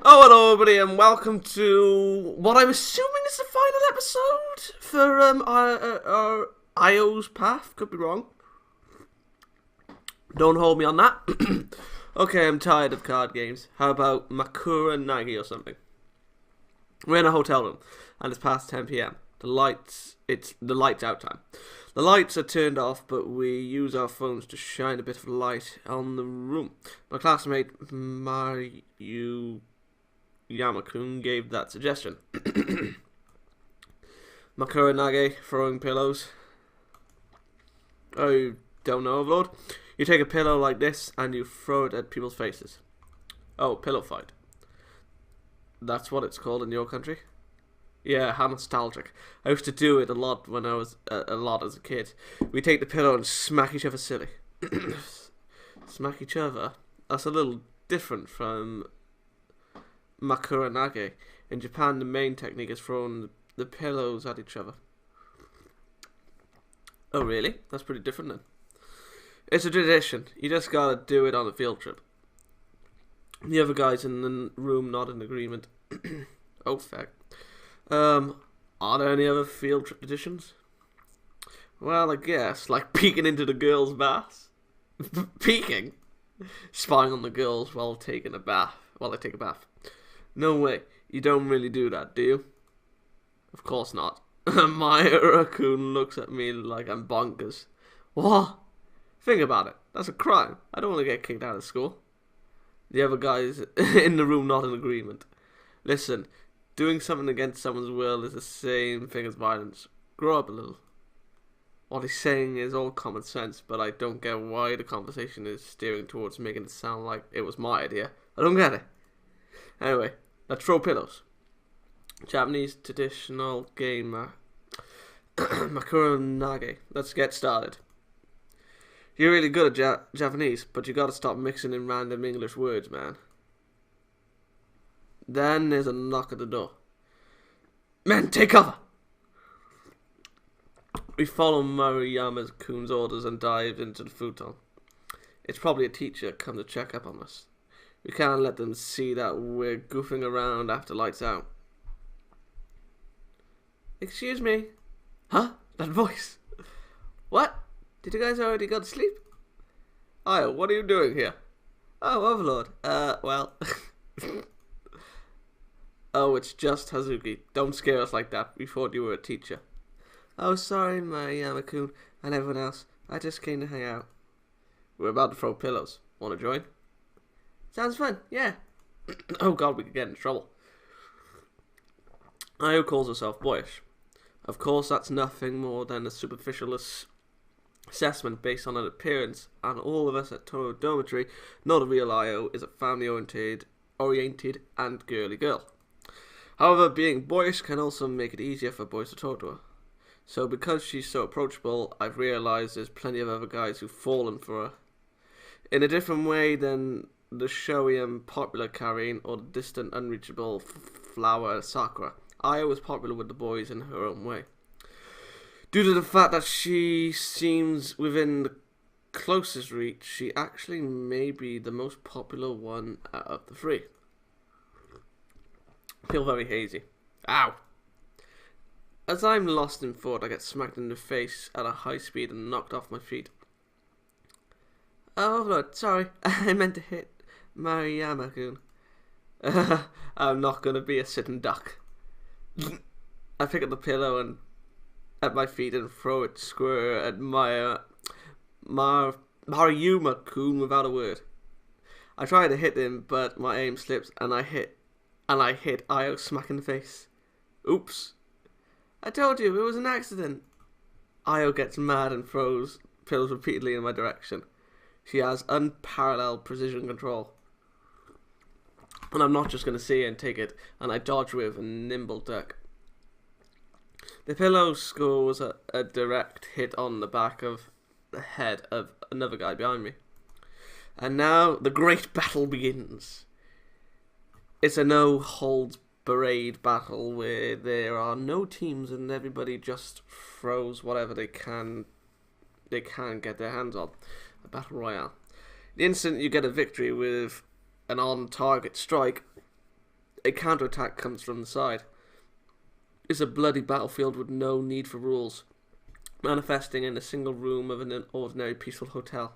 Oh, hello, everybody, and welcome to what I'm assuming is the final episode for our IO's Path. Could be wrong. Don't hold me on that. Okay, I'm tired of card games. How about Makura Nagi or something? We're in a hotel room, and it's past 10 p.m. It's the lights out time. The lights are turned off, but we use our phones to shine a bit of light on the room. My classmate Maru Yamakun gave that suggestion. Makura Nage, throwing pillows. Oh, you don't know, Lord? You take a pillow like this and you throw it at people's faces. Oh, pillow fight. That's what it's called in your country? Yeah, how nostalgic. I used to do it a lot when I was as a kid. We take the pillow and smack each other silly. Smack each other? That's a little different from Makura Nage. In Japan, the main technique is throwing the pillows at each other. Oh, really? That's pretty different then. It's a tradition. You just gotta do it on a field trip. The other guys in the room not in agreement. Oh, fact. Are there any other field trip traditions? Well, I guess, like peeking into the girls' baths. Peeking? Spying on the girls while they take a bath. No way, you don't really do that, do you? Of course not. My raccoon looks at me like I'm bonkers. What? Think about it, that's a crime. I don't want to get kicked out of school. The other guys in the room not in agreement. Listen, doing something against someone's will is the same thing as violence. Grow up a little. What he's saying is all common sense, but I don't get why the conversation is steering towards making it sound like it was my idea. I don't get it. Anyway, let's throw pillows. Japanese traditional game, Makura Nage. Let's get started. You're really good at Japanese, but you gotta stop mixing in random English words, man. Then there's a knock at the door. Men, take cover! We follow Maruyama-kun's orders and dive into the futon. It's probably a teacher come to check up on us. We can't let them see that we're goofing around after lights out. Excuse me? Huh? That voice? What? Did you guys already go to sleep? Io, what are you doing here? Oh, Overlord. Well... Oh, it's just Hazuki. Don't scare us like that. We thought you were a teacher. Oh, sorry, Maruyama-kun and everyone else. I just came to hang out. We're about to throw pillows. Want to join? Sounds fun, yeah. Oh god, we could get in trouble. Io calls herself boyish. Of course, that's nothing more than a superficial assessment based on an appearance, and all of us at Toro Dormitory know the real Io is a family-oriented and girly girl. However, being boyish can also make it easier for boys to talk to her. So because she's so approachable, I've realised there's plenty of other guys who've fallen for her. In a different way than the showy and popular Karin or the distant, unreachable flower Sakura. Io was popular with the boys in her own way. Due to the fact that she seems within the closest reach, she actually may be the most popular one out of the three. I feel very hazy. Ow! As I'm lost in thought, I get smacked in the face at a high speed and knocked off my feet. Oh, Lord, sorry. I meant to hit Maruyama-kun. I'm not going to be a sitting duck. I pick up the pillow and at my feet and throw it square at Maruyama-kun without a word. I try to hit him, but my aim slips and I hit Io smack in the face. Oops. I told you, it was an accident. Io gets mad and throws pillows repeatedly in my direction. She has unparalleled precision control. And I'm not just going to see it and take it, and I dodge with a nimble duck. The pillow scores a direct hit on the back of the head of another guy behind me. And now the great battle begins. It's a no-holds-barred battle where there are no teams and everybody just throws whatever they can get their hands on. A battle royale. The instant you get a victory with an on-target strike, A counterattack comes from the side. It's a bloody battlefield with no need for rules, manifesting in a single room of an ordinary peaceful hotel.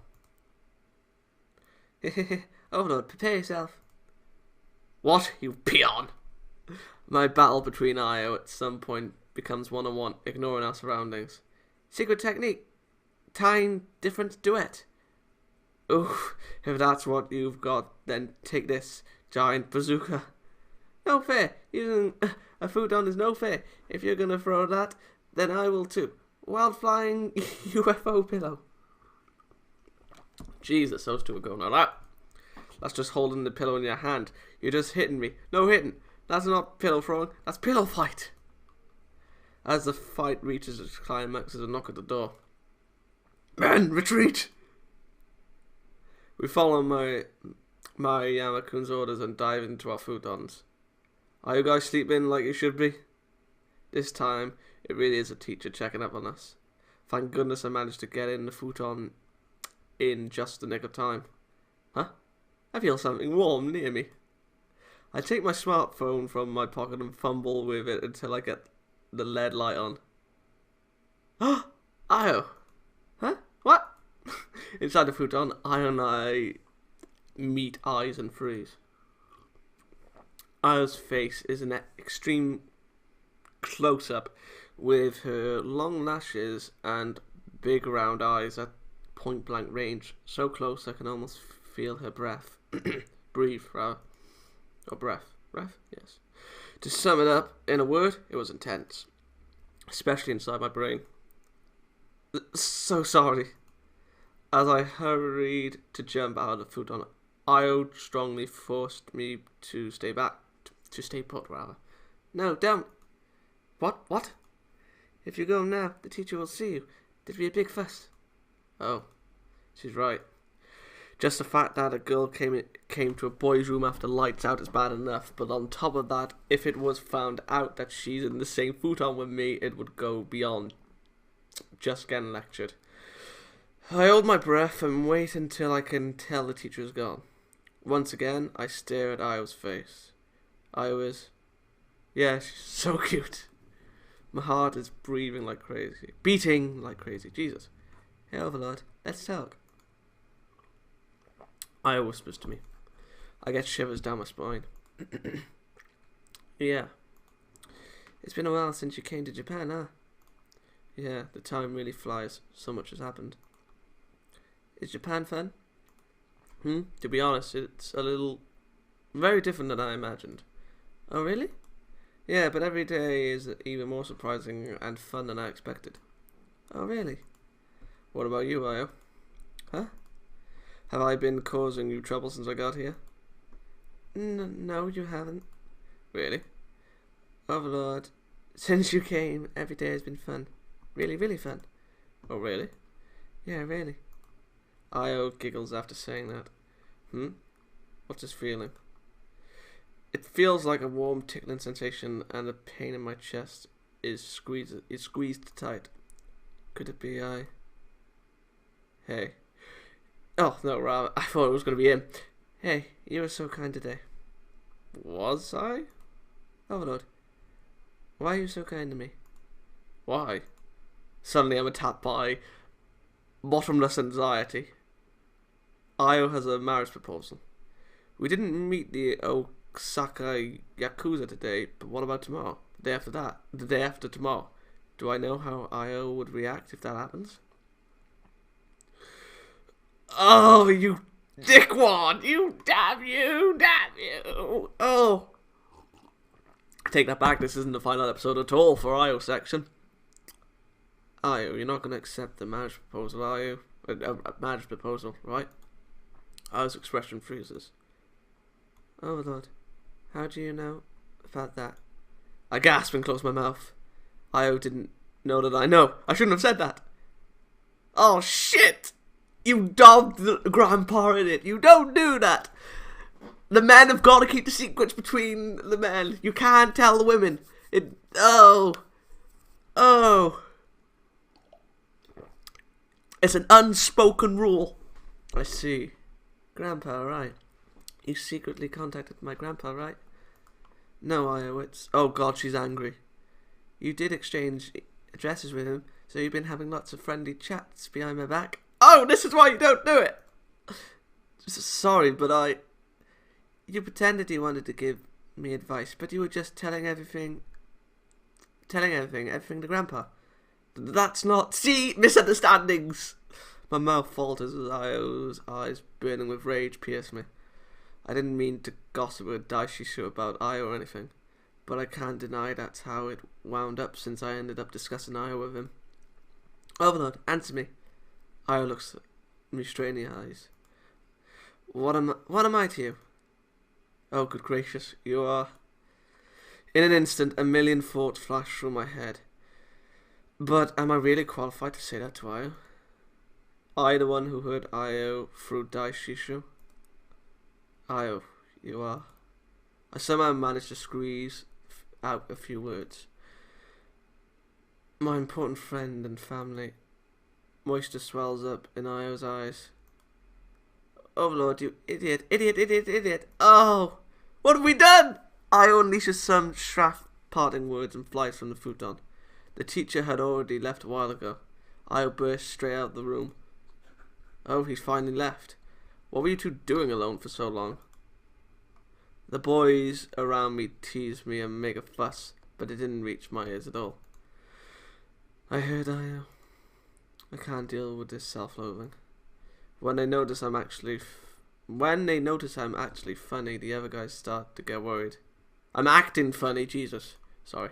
Overlord, prepare yourself. What, you peon? My battle between Io at some point becomes one-on-one, ignoring our surroundings. Secret technique. Time difference duet. Ooh, if that's what you've got, then take this giant bazooka. No fair. Using a futon is no fair. If you're gonna throw that, then I will too. Wild flying UFO pillow. Jesus, those two are going all out. That's just holding the pillow in your hand. You're just hitting me. No hitting. That's not pillow throwing. That's pillow fight. As the fight reaches its climax, there's a knock at the door. Men, retreat! We follow my Yamakun's orders and dive into our futons. Are you guys sleeping like you should be? This time, it really is a teacher checking up on us. Thank goodness I managed to get in the futon in just the nick of time. Huh? I feel something warm near me. I take my smartphone from my pocket and fumble with it until I get the LED light on. Oh! Io! Huh? What? Inside the futon, Io and I meet eyes and freeze. Io's face is an extreme close-up with her long lashes and big round eyes at point-blank range. So close I can almost feel her breath. Breathe, rather. Or breath. Breath? Yes. To sum it up, in a word, it was intense. Especially inside my brain. So sorry. As I hurried to jump out of the futon, Io strongly forced me to stay back. To stay put, rather. No, don't. What? If you go now, the teacher will see you. There'd be a big fuss. Oh, she's right. Just the fact that a girl came to a boy's room after lights out is bad enough, but on top of that, if it was found out that she's in the same futon with me, it would go beyond just getting lectured. I hold my breath and wait until I can tell the teacher is gone. Once again, I stare at Io's face. Io is... yeah, she's so cute. My heart is beating like crazy. Jesus. Hey, Overlord, let's talk. Io whispers to me. I get shivers down my spine. Yeah. It's been a while since you came to Japan, huh? Yeah, the time really flies. So much has happened. Is Japan fun? To be honest, it's a little... very different than I imagined. Oh, really? Yeah, but every day is even more surprising and fun than I expected. Oh, really? What about you, Io? Huh? Have I been causing you trouble since I got here? No, you haven't. Really? Overlord, since you came, every day has been fun. Really, really fun. Oh, really? Yeah, really. Io giggles after saying that. What's this feeling? It feels like a warm tickling sensation and the pain in my chest is squeezed tight. Could it be I? Hey. Oh, no, rather, I thought it was going to be him. Hey, you were so kind today. Was I? Overlord, why are you so kind to me? Why? Suddenly I'm attacked by bottomless anxiety. Io has a marriage proposal. We didn't meet the Osaka Yakuza today, but what about tomorrow? The day after that? The day after tomorrow? Do I know how Io would react if that happens? Oh, you dickwad! You damn you! Oh! I take that back, this isn't the final episode at all for Io section. Io, you're not going to accept the marriage proposal, are you? A marriage proposal, right? Io's expression freezes. Oh, Lord. How do you know about that? I gasp and close my mouth. Io didn't know that I know. I shouldn't have said that. Oh, shit! You dobbed the grandpa in it. You don't do that. The men have got to keep the secrets between the men. You can't tell the women. Oh. It's an unspoken rule. I see. Grandpa, right. You secretly contacted my grandpa, right? No, Io, it's... Oh god, she's angry. You did exchange addresses with him, so you've been having lots of friendly chats behind my back. Oh, this is why you don't do it! Sorry, but You pretended you wanted to give me advice, but you were just telling everything to Grandpa. That's not... See? Misunderstandings! My mouth falters as Io's eyes burning with rage pierce me. I didn't mean to gossip with Daishishu about Io or anything, but I can't deny that's how it wound up since I ended up discussing Io with him. Overlord, answer me. Io looks at me straight in the eyes. What am I to you? Oh, good gracious, you are... In an instant, a million thoughts flashed through my head. But am I really qualified to say that to Io? I, the one who heard Io through Daishishu? Io, you are... I somehow managed to squeeze out a few words. My important friend and family. Moisture swells up in Io's eyes. Overlord, you idiot. Oh! What have we done? Io unleashes some shaft parting words and flies from the futon. The teacher had already left a while ago. Io burst straight out of the room. Oh, he's finally left. What were you two doing alone for so long? The boys around me teased me and make a fuss, but it didn't reach my ears at all. I heard Io. I can't deal with this self-loathing. When they notice I'm actually funny, the other guys start to get worried. I'm acting funny, Jesus. Sorry.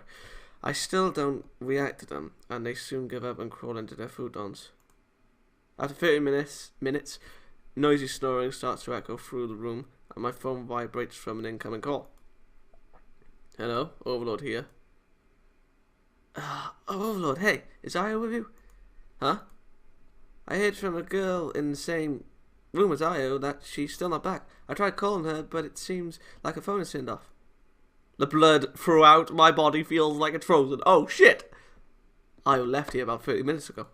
I still don't react to them, and they soon give up and crawl into their futons. After 30 minutes, noisy snoring starts to echo through the room, and my phone vibrates from an incoming call. Hello, Overlord here. Oh, Overlord, hey, is Io with you? Huh? I heard from a girl in the same room as Io that she's still not back. I tried calling her, but it seems like her phone is turned off. The blood throughout my body feels like it's frozen. Oh, shit! Io left here about 30 minutes ago.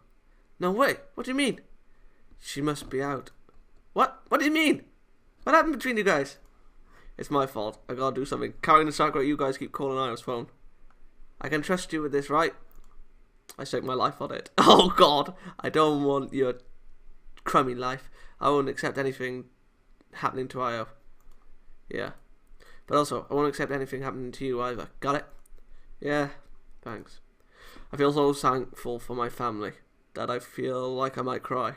No way. What do you mean? She must be out. What? What do you mean? What happened between you guys? It's my fault. I gotta do something. Carrying the secret, you guys keep calling Io's phone. I can trust you with this, right? I stake my life on it. Oh, God. I don't want your crummy life. I won't accept anything happening to Io. Yeah. But also, I won't accept anything happening to you either. Got it? Yeah. Thanks. I feel so thankful for my family that I feel like I might cry.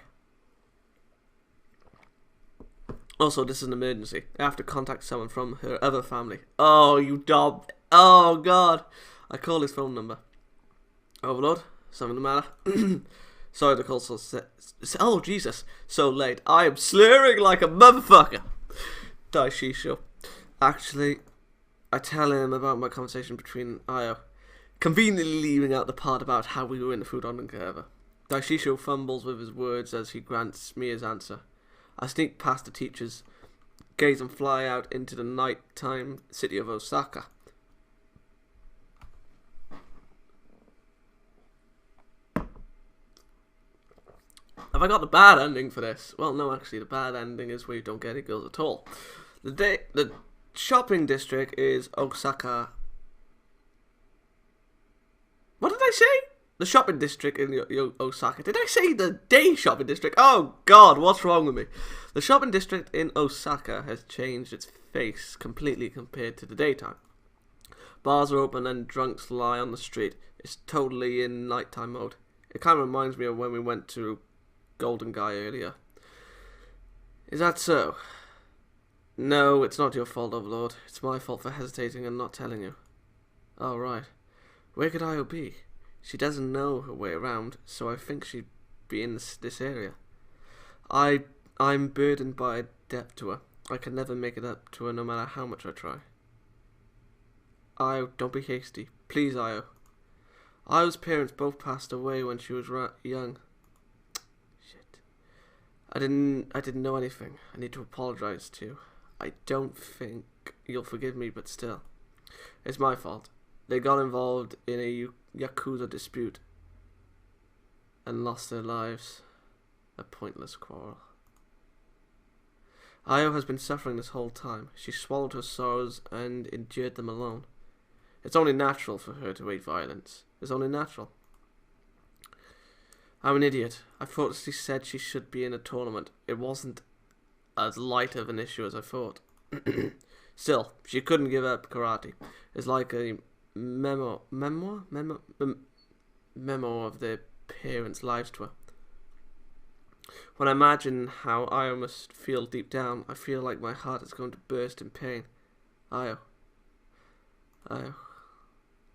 Also, this is an emergency. I have to contact someone from her other family. Oh, you dumb. Oh, God. I call his phone number. Overlord, something the matter? Sorry to call so... Oh, Jesus. So late. I am slurring like a motherfucker. Daishishu. Actually, I tell him about my conversation between Io, conveniently leaving out the part about how we were in the futon together. Daishishu fumbles with his words as he grants me his answer. I sneak past the teachers, gaze and fly out into the nighttime city of Osaka. Have I got the bad ending for this? Well, no, actually, the bad ending is where you don't get any girls at all. The shopping district is Osaka. What did I say? The shopping district in Osaka. Did I say the day shopping district? Oh, God, what's wrong with me? The shopping district in Osaka has changed its face completely compared to the daytime. Bars are open and drunks lie on the street. It's totally in nighttime mode. It kind of reminds me of when we went to Golden Guy earlier. Is that so? No, it's not your fault, Overlord. It's my fault for hesitating and not telling you. Oh, right. Where could Io be? She doesn't know her way around, so I think she'd be in this area. I'm burdened by a debt to her. I can never make it up to her no matter how much I try. Io, don't be hasty. Please, Io. Io's parents both passed away when she was young. Shit. I didn't know anything. I need to apologize to you. I don't think you'll forgive me, but still. It's my fault. They got involved in a Yakuza dispute and lost their lives. A pointless quarrel. Io has been suffering this whole time. She swallowed her sorrows and endured them alone. It's only natural for her to hate violence. It's only natural. I'm an idiot. I thought she said she should be in a tournament. It wasn't as light of an issue as I thought. Still, she couldn't give up karate. It's like a memo of their parents' lives to her. When I imagine how Io must feel deep down, I feel like my heart is going to burst in pain. Io.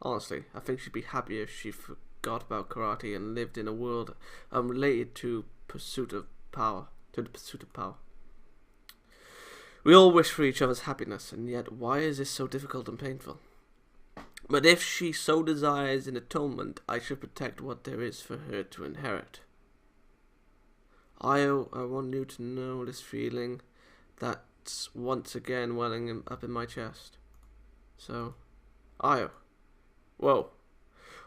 Honestly, I think she'd be happier if she forgot about karate and lived in a world unrelated to the pursuit of power. We all wish for each other's happiness, and yet why is this so difficult and painful? But if she so desires an atonement, I should protect what there is for her to inherit. Io, I want you to know this feeling that's once again welling up in my chest. So, Io. Whoa.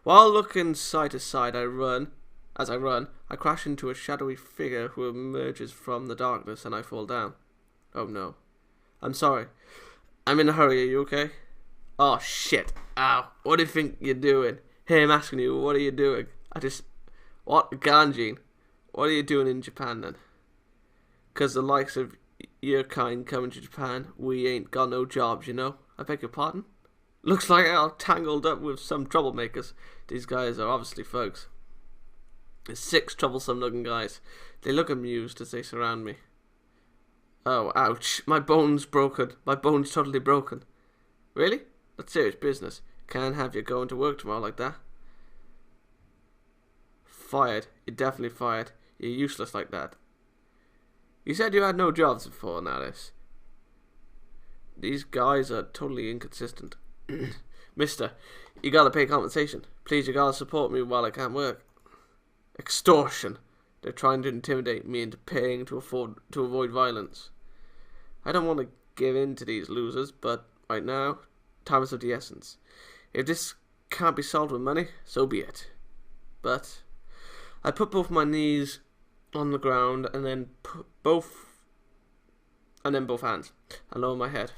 While looking side to side, As I run, I crash into a shadowy figure who emerges from the darkness and I fall down. Oh no. I'm sorry. I'm in a hurry, are you okay? Oh shit. Ow. What do you think you're doing? Hey, I'm asking you, what are you doing? What? Ganjin? What are you doing in Japan then? 'Cause the likes of your kind coming to Japan, we ain't got no jobs, you know? I beg your pardon? Looks like I'm tangled up with some troublemakers. These guys are obviously thugs. 6 troublesome looking guys. They look amused as they surround me. Oh, ouch. My bone's broken. My bone's totally broken. Really? That's serious business. Can't have you going to work tomorrow like that. Fired. You're definitely fired. You're useless like that. You said you had no jobs before, Naris. These guys are totally inconsistent. Mister, you gotta pay compensation. Please, you gotta support me while I can't work. Extortion. They're trying to intimidate me into paying to avoid violence. I don't want to give in to these losers, but right now, time is of the essence. If this can't be solved with money, so be it. But I put both my knees on the ground and then both hands and lower my head.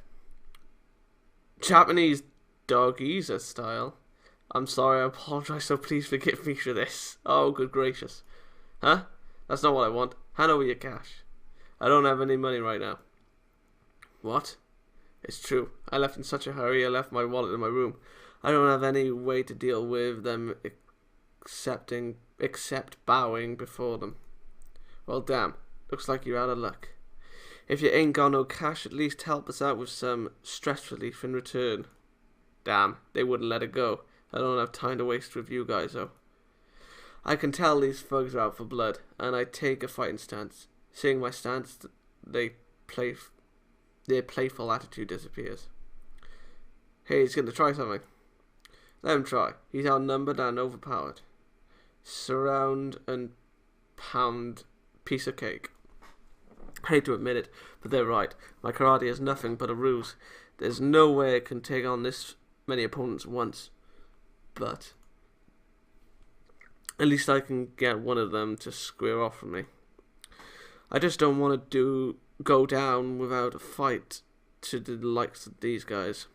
Japanese dog easer style. I'm sorry, I apologize, so please forgive me for this. Oh, good gracious. Huh? That's not what I want. Hand over your cash. I don't have any money right now. What? It's true. I left in such a hurry, I left my wallet in my room. I don't have any way to deal with them except bowing before them. Well, damn. Looks like you're out of luck. If you ain't got no cash, at least help us out with some stress relief in return. Damn, they wouldn't let it go. I don't have time to waste with you guys, though. I can tell these thugs are out for blood, and I take a fighting stance. Seeing my stance, their playful attitude disappears. Hey, he's going to try something. Let him try. He's outnumbered and overpowered. Surround and pound piece of cake. I hate to admit it, but they're right. My karate is nothing but a ruse. There's no way I can take on this many opponents at once. But at least I can get one of them to square off from me. I just don't want to go down without a fight to the likes of these guys.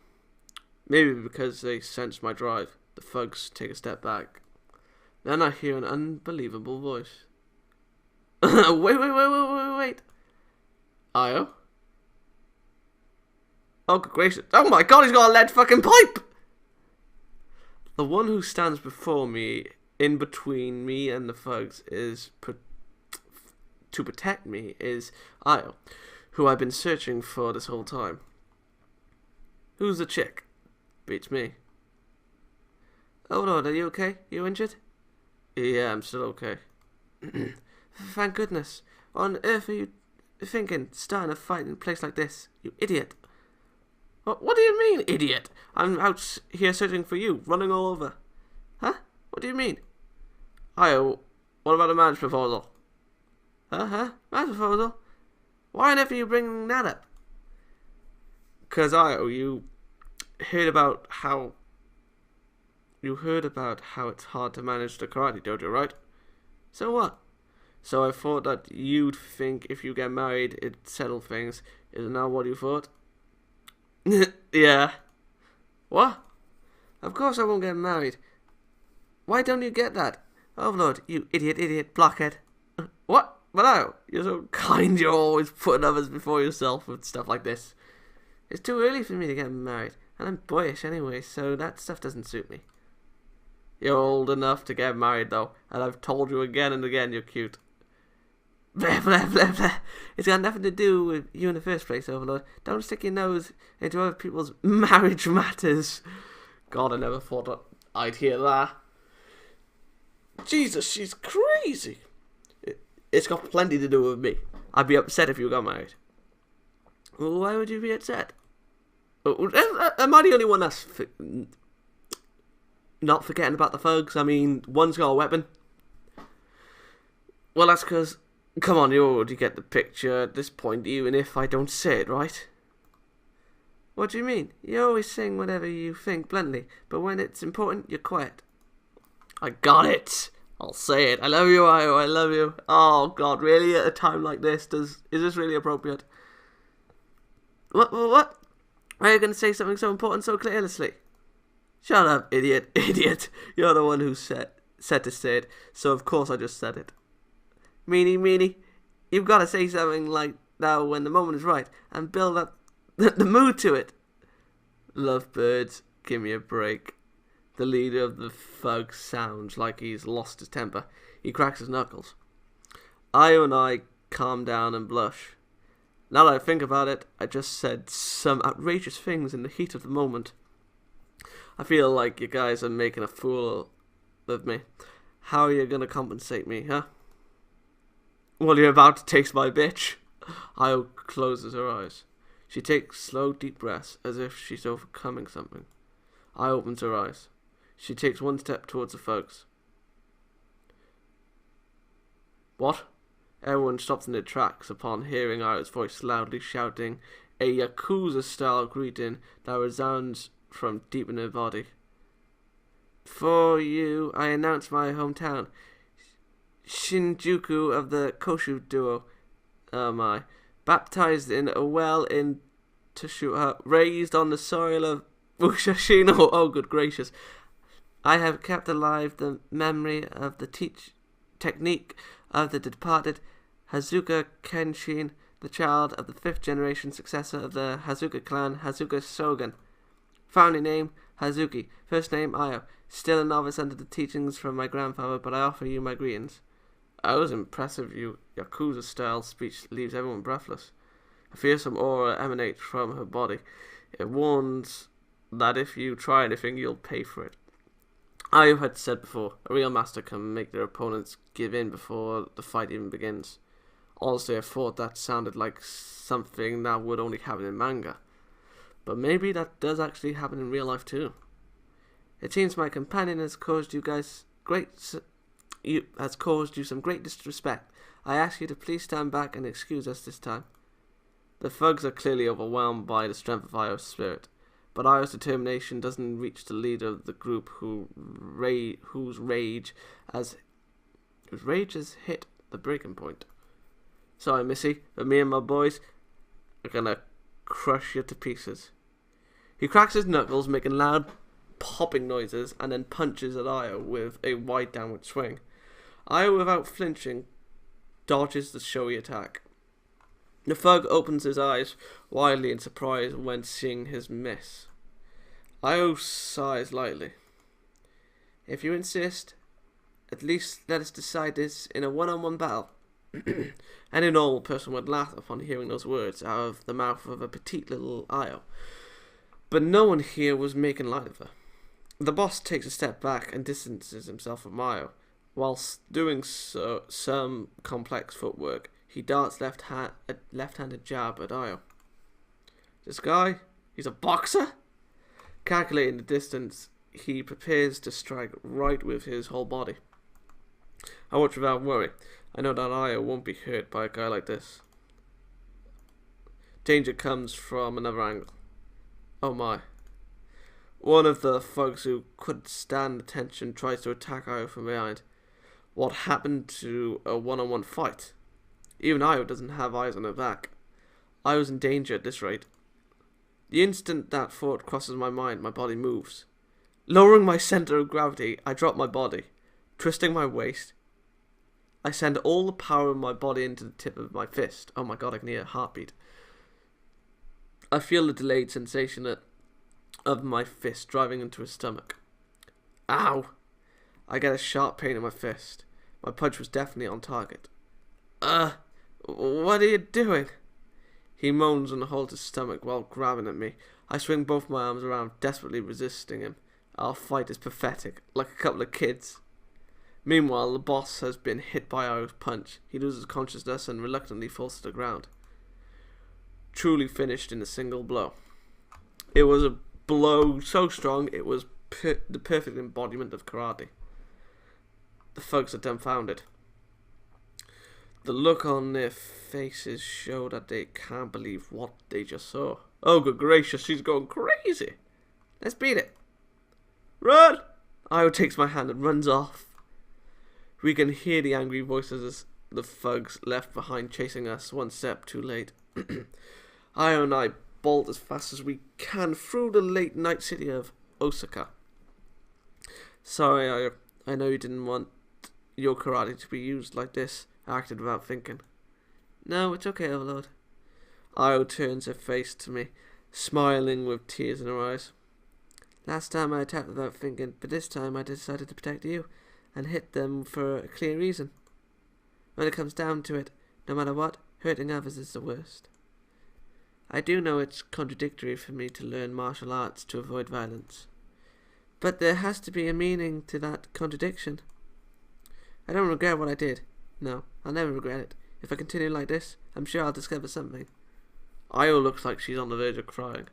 Maybe because they sense my drive. The thugs take a step back. Then I hear an unbelievable voice. Wait. Io? Oh, good gracious. Oh my god, he's got a lead fucking pipe! The one who stands before me, in between me and the thugs, to protect me, is Io, who I've been searching for this whole time. Who's the chick? Beats me. Oh Lord, are you okay? You injured? Yeah, I'm still okay. Thank goodness. What on earth are you thinking, starting a fight in a place like this? You idiot. What do you mean, idiot? I'm out here searching for you, running all over. Huh? What do you mean? Io, what about a marriage proposal? Huh? Marriage proposal? Why on earth are you bringing that up? 'Cause Io, you heard about how it's hard to manage the karate dojo, right? So what? So I thought that you'd think if you get married, it'd settle things. Isn't that what you thought? Yeah. What? Of course I won't get married. Why don't you get that? Oh Lord, you idiot, blockhead. What? But oh, you're so kind, you're always putting others before yourself with stuff like this. It's too early for me to get married, and I'm boyish anyway, so that stuff doesn't suit me. You're old enough to get married though, and I've told you again and again you're cute. Blah, blah, blah, blah. It's got nothing to do with you in the first place, Overlord. Don't stick your nose into other people's marriage matters. God, I never thought I'd hear that. Jesus, she's crazy. It's got plenty to do with me. I'd be upset if you got married. Well, why would you be upset? Am I the only one that's not forgetting about the thugs? I mean, one's got a weapon. Well, that's because... Come on, you already get the picture at this point, even if I don't say it, right? What do you mean? You're always saying whatever you think bluntly, but when it's important, you're quiet. I got it! I'll say it. I love you, Io. I love you. Oh, God, really? At a time like this, is this really appropriate? What? Why are you going to say something so important so carelessly? Shut up, idiot. Idiot. You're the one who said to say it, so of course I just said it. Meanie, you've got to say something like that when the moment is right and build up the mood to it. Lovebirds, give me a break. The leader of the thugs sounds like he's lost his temper. He cracks his knuckles. Io and I calm down and blush. Now that I think about it, I just said some outrageous things in the heat of the moment. I feel like you guys are making a fool of me. How are you going to compensate me, huh? Well, you're about to taste my bitch. Io closes her eyes. She takes slow, deep breaths, as if she's overcoming something. Io opens her eyes. She takes one step towards the thugs. What? Everyone stops in their tracks upon hearing Io's voice loudly shouting a Yakuza-style greeting that resounds from deep in her body. For you, I announce my hometown. Shinjuku of the Koshu duo. Oh my. Baptized in a well in Tsushima, raised on the soil of Mushashino. Oh, good gracious. I have kept alive the memory of the technique of the departed Hazuka Kenshin, the child of the 5th generation successor of the Hazuka clan, Hazuka Shogun. Founding name, Hazuki. First name, Io. Still a novice under the teachings from my grandfather, but I offer you my greetings. Io's impressive Yakuza-style speech leaves everyone breathless. A fearsome aura emanates from her body. It warns that if you try anything, you'll pay for it. Io had said before, a real master can make their opponents give in before the fight even begins. Honestly, I thought that sounded like something that would only happen in manga. But maybe that does actually happen in real life too. It seems my companion has caused you some great disrespect. I ask you to please stand back and excuse us this time. The thugs are clearly overwhelmed by the strength of Io's spirit, but Io's determination doesn't reach the leader of the group whose rage has hit the breaking point. Sorry, Missy, but me and my boys are gonna crush you to pieces. He cracks his knuckles, making loud popping noises, and then punches at Io with a wide downward swing. Io, without flinching, dodges the showy attack. The thug opens his eyes widely in surprise when seeing his miss. Io sighs lightly. If you insist, at least let us decide this in a one-on-one battle. Any normal person would laugh upon hearing those words out of the mouth of a petite little Io. But no one here was making light of her. The boss takes a step back and distances himself from Io. Whilst doing some complex footwork, he darts a left-handed jab at Io. This guy, he's a boxer? Calculating the distance, he prepares to strike right with his whole body. I watch without worry. I know that Io won't be hurt by a guy like this. Danger comes from another angle. Oh my. One of the thugs who couldn't stand the tension tries to attack Io from behind. What happened to a one-on-one fight? Even Io doesn't have eyes on her back. I was in danger at this rate. The instant that thought crosses my mind, my body moves. Lowering my center of gravity, I drop my body. Twisting my waist, I send all the power of my body into the tip of my fist. Oh my god, I can hear a heartbeat. I feel the delayed sensation of my fist driving into his stomach. Ow! I get a sharp pain in my fist. My punch was definitely on target. What are you doing? He moans and holds his stomach while grabbing at me. I swing both my arms around, desperately resisting him. Our fight is pathetic, like a couple of kids. Meanwhile, the boss has been hit by Ayo's punch. He loses consciousness and reluctantly falls to the ground. Truly finished in a single blow. It was a blow so strong it was the perfect embodiment of karate. The thugs are dumbfounded. The look on their faces show that they can't believe what they just saw. Oh, good gracious, she's going crazy. Let's beat it. Run! Ayo takes my hand and runs off. We can hear the angry voices as the thugs left behind chasing us one step too late. Ayo and I bolt as fast as we can through the late night city of Osaka. Sorry, Ayo. I know you didn't want your karate to be used like this. I acted without thinking. No, it's okay, Overlord. Ayo turns her face to me, smiling with tears in her eyes. Last time I attacked without thinking, but this time I decided to protect you, and hit them for a clear reason. When it comes down to it, no matter what, hurting others is the worst. I do know it's contradictory for me to learn martial arts to avoid violence. But there has to be a meaning to that contradiction. I don't regret what I did. No, I'll never regret it. If I continue like this, I'm sure I'll discover something. Ayo looks like she's on the verge of crying.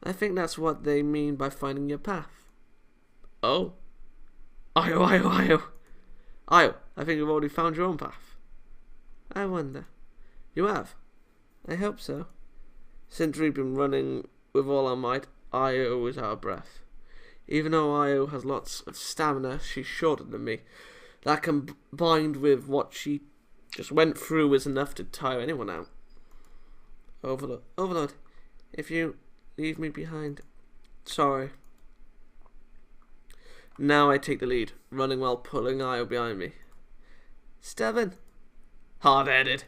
I think that's what they mean by finding your path. Oh? Ayo, I think you've already found your own path. I wonder. You have? I hope so. Since we've been running with all our might, Ayo is out of breath. Even though Ayo has lots of stamina, she's shorter than me. That combined with what she just went through is enough to tire anyone out. Overlord, if you leave me behind, sorry. Now I take the lead, running while pulling Ayo behind me. Stubborn. Hard-headed.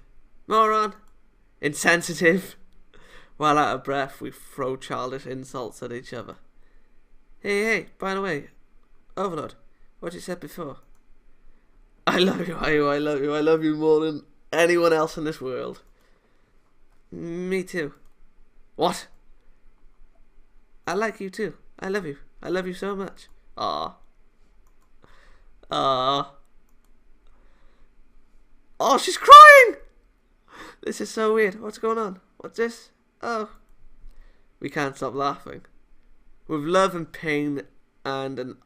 Moron. Insensitive. While out of breath, we throw childish insults at each other. Hey, by the way, Overlord, what you said before. I love you, Ayo, I love you. I love you more than anyone else in this world. Me too. What? I like you too. I love you. I love you so much. Ah. Oh, she's crying! This is so weird. What's going on? What's this? Oh. We can't stop laughing. With love and pain and an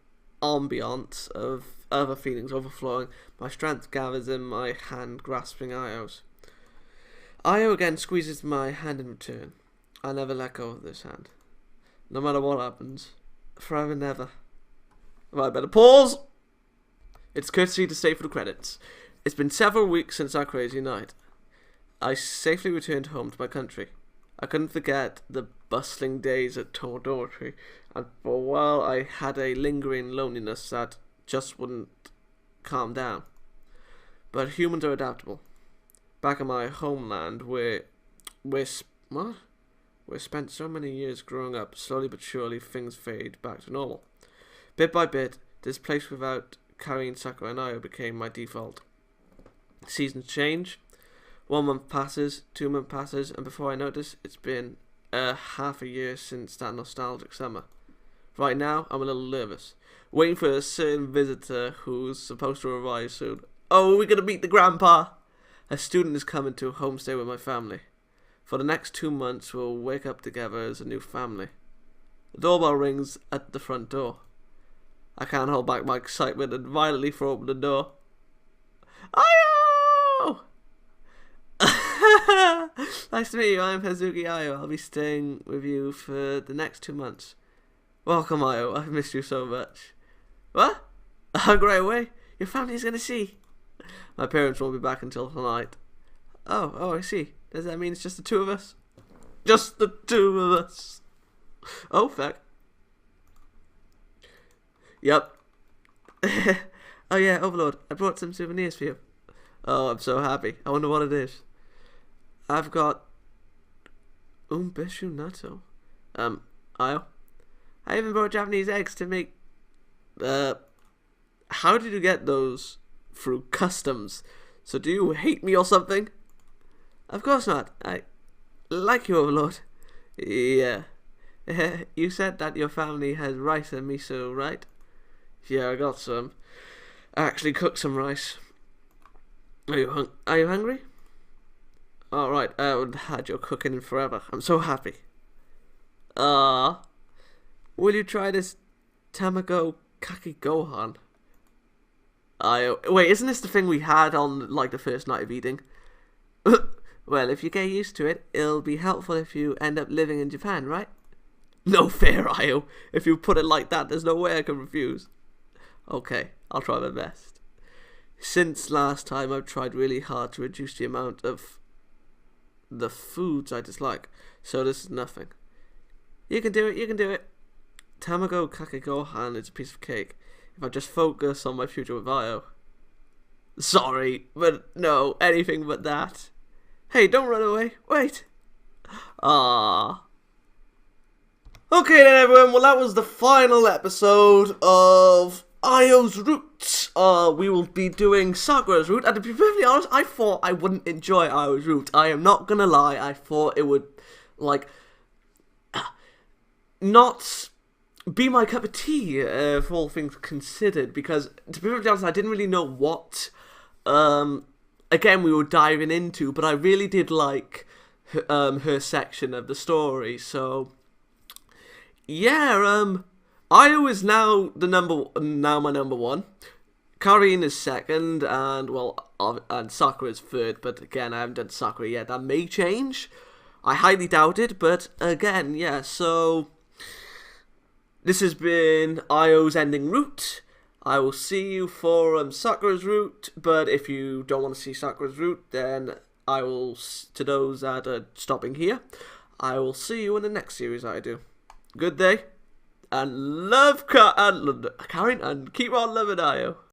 ambiance of other feelings overflowing, my strength gathers in my hand, grasping Ayo's. Ayo again squeezes my hand in return. I never let go of this hand. No matter what happens. Forever and ever. Well, I better pause! It's courtesy to stay for the credits. It's been several weeks since our crazy night. I safely returned home to my country. I couldn't forget the bustling days at Tomo Dormitory, and for a while I had a lingering loneliness that just wouldn't calm down. But humans are adaptable. Back in my homeland, where we spent so many years growing up, slowly but surely things fade back to normal. Bit by bit, this place without carrying Sakura and Ayo became my default. Seasons change. 1 month passes, 2 months passes, and before I notice, it's been half a year since that nostalgic summer. Right now, I'm a little nervous, waiting for a certain visitor who's supposed to arrive soon. Oh, we're gonna meet the grandpa! A student is coming to homestay with my family. For the next 2 months, we'll wake up together as a new family. The doorbell rings at the front door. I can't hold back my excitement and violently throw open the door. Ayo! Nice to meet you, I'm Hazuki Ayo. I'll be staying with you for the next 2 months. Welcome, Ayo. I've missed you so much. What? I'm right away. Your family's gonna see. My parents won't be back until tonight. Oh, I see. Does that mean it's just the two of us? Just the two of us. Oh, fuck. Yep. Oh yeah, Overlord, I brought some souvenirs for you. Oh, I'm so happy. I wonder what it is. I've got Bishu Natto. Io. I even brought Japanese eggs to make how did you get those? Through customs. So do you hate me or something? Of course not. I like you, Overlord. Yeah. You said that your family has rice and miso, right? Yeah, I got some. I actually cooked some rice. Are you hungry? Alright, I haven't had your cooking in forever. I'm so happy. Will you try this Tamago Kake Gohan? Wait, isn't this the thing we had on, like, the first night of eating? Well, if you get used to it, it'll be helpful if you end up living in Japan, right? No fair, Io. If you put it like that, there's no way I can refuse. Okay, I'll try my best. Since last time, I've tried really hard to reduce the amount of the foods I dislike, so this is nothing. You can do it, you can do it. Tamago Kake Gohan is a piece of cake. If I just focus on my future with Io. Sorry, but no, anything but that. Hey, don't run away. Wait. Ah. Okay then, everyone. Well, that was the final episode of Io's Route. We will be doing Sakura's route. And to be perfectly honest, I thought I wouldn't enjoy Io's route. I am not gonna lie. I thought it would, like, not be my cup of tea, for all things considered, because, to be perfectly honest, I didn't really know what, again, we were diving into, but I really did like her section of the story, so, yeah, Io is now my number one, Karin is second, and, well, and Sakura is third, but again, I haven't done Sakura yet. That may change, I highly doubt it, but, again, yeah, so this has been Io's ending route. I will see you for Sakura's route, but if you don't want to see Sakura's route, then I will, to those that are stopping here, I will see you in the next series I do. Good day, and love Karin, and keep on loving Io.